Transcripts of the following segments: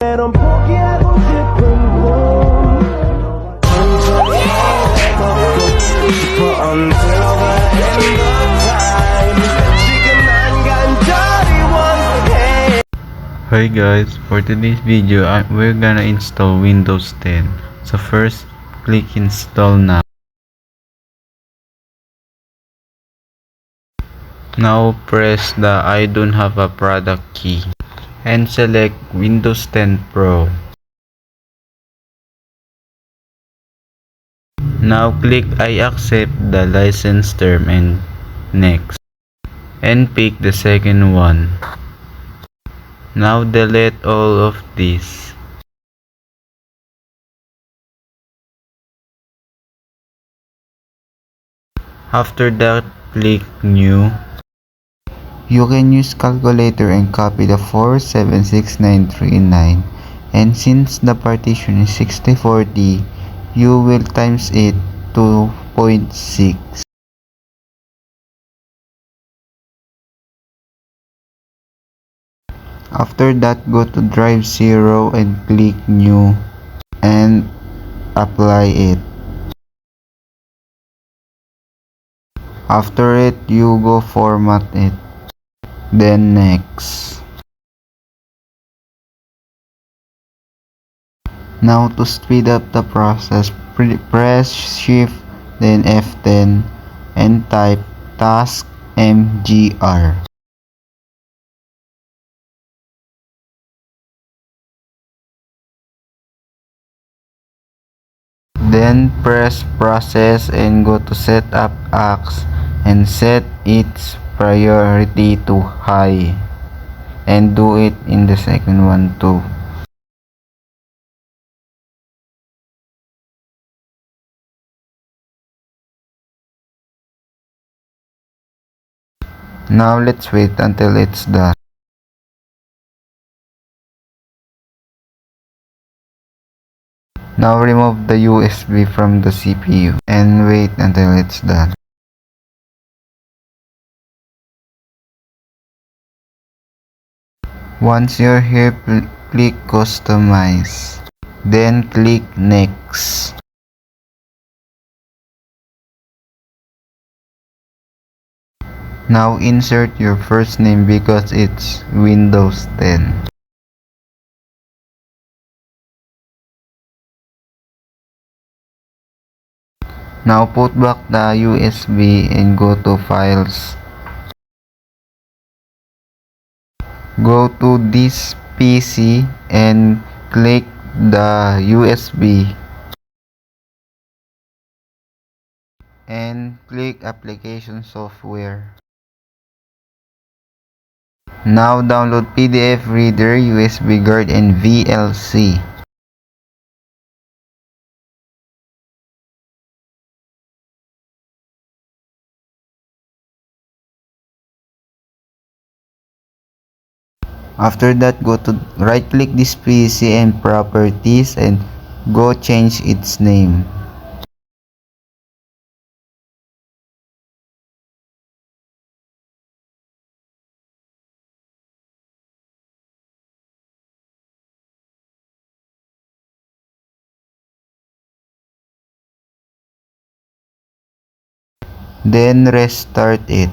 meron 포기하고 싶은 꿈 until the end of time 지금 난 간절히 원해. Hi guys, for today's video we're gonna install Windows 10. So first, click install now. Now press the I don't have a product key and select Windows 10 Pro. Now click I accept the license term and next, and pick the second one. Now delete all of this. After that, click new. You can use calculator and copy the 476939, and since the partition is 6040, you will times it to 0.6. After that, go to drive 0 and click new and apply it. After it, you go format it, then next. Now to speed up the process, press shift then F10 and type task mgr. Then press process and go to setup apps and set its priority to high, and do it in the second one too. Now let's wait until it's done. Now remove the USB from the CPU and wait until it's done. Once you're here, click customize, then click next. Now insert your first name because it's Windows 10. Now put back the USB and go to files. Go to this PC and click the USB and click application software. Now download PDF reader, USB guard and VLC. After that, go to right click this PC and properties and go change its name. Then restart it.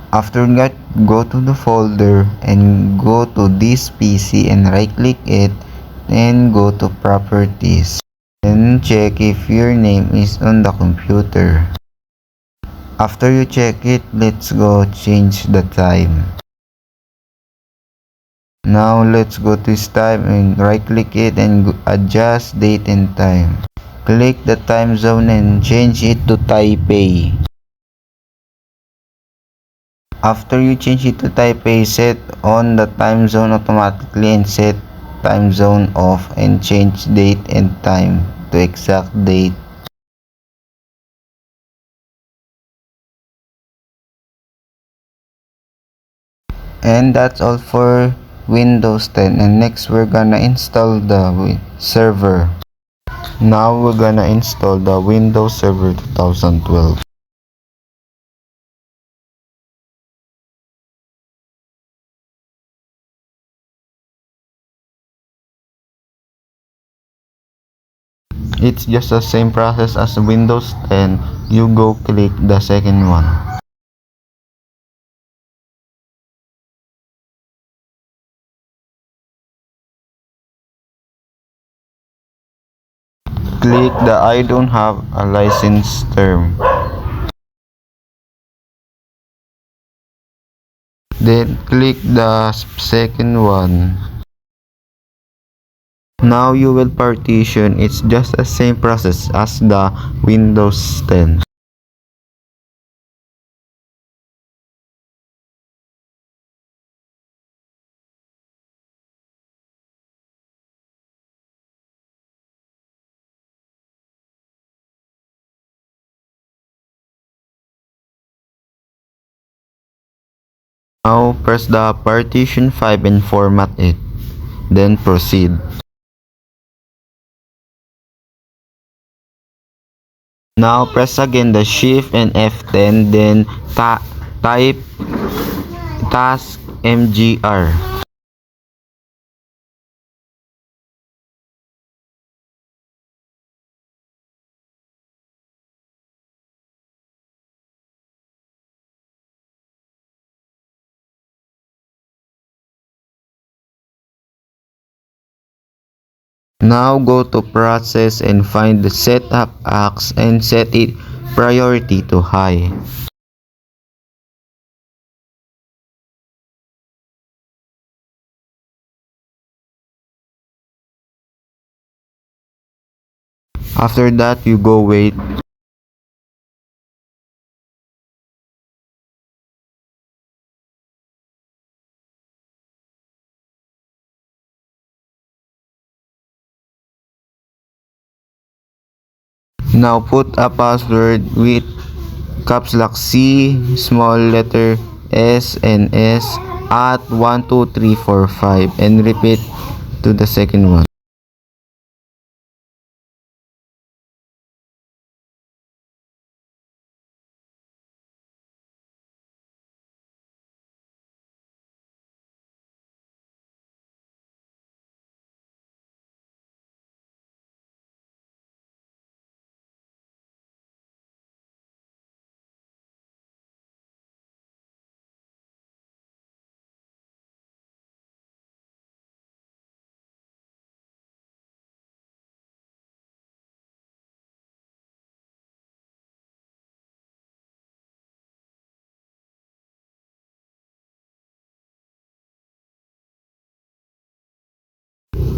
After that, go to the folder and go to this PC and right click it, then go to properties and check if your name is on the computer. After you check it, let's go change the time. Now let's go to this time and right click it and adjust date and time. Click the time zone and change it to Taipei. After you change it to Taipei, set on the time zone automatically and set time zone off and change date and time to exact date. And that's all for Windows 10, and next we're gonna install the server. Now we're gonna install the Windows Server 2012. It's just the same process as Windows 10. You go click the second one. Click the I don't have a license term. Then click the second one. Now you will partition. It's just the same process as the Windows 10. Now press the partition 5 and format it. Then proceed. Now press again the shift and F10, then type task mgr. Now go to process and find the setup axe and set it priority to high. After that, you go wait. Now put a password with caps lock C, small letter S and S at 12345 and repeat to the second one.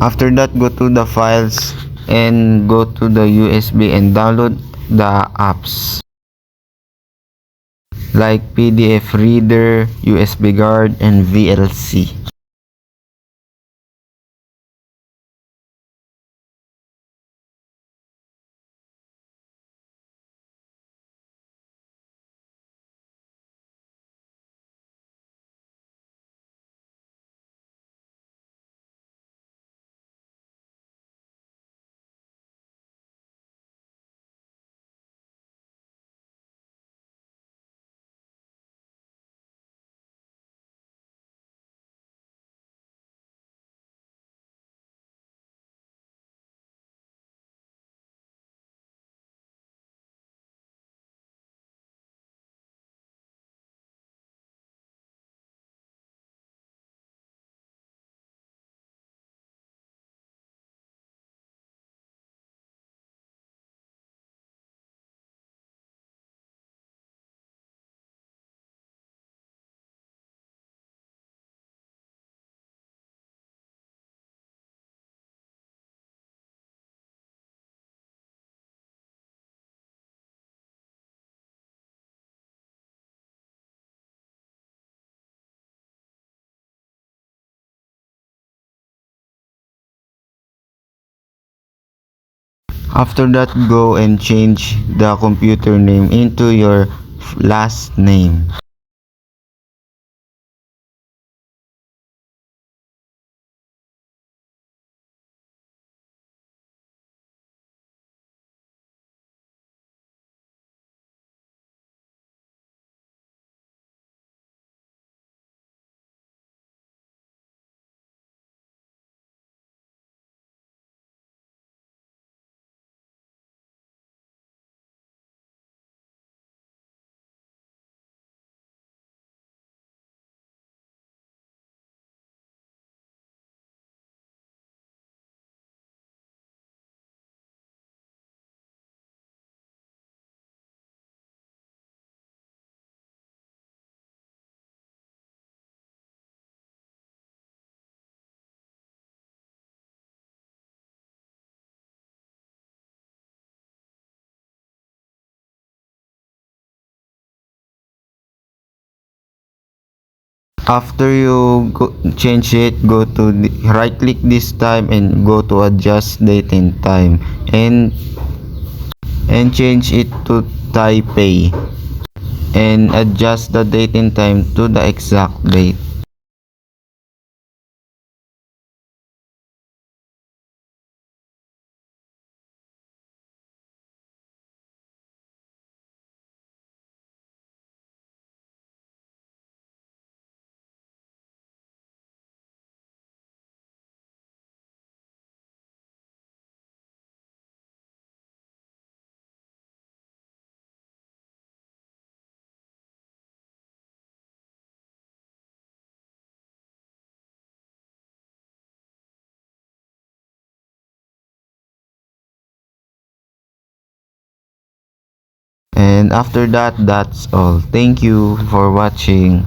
After that, go to the files and go to the USB and download the apps like PDF Reader, USB Guard, and VLC. After that, go and change the computer name into your last name. After you change it, go to right click this time and go to adjust date and time, and change it to Taipei, and adjust the date and time to the exact date. And after that, that's all. Thank you for watching.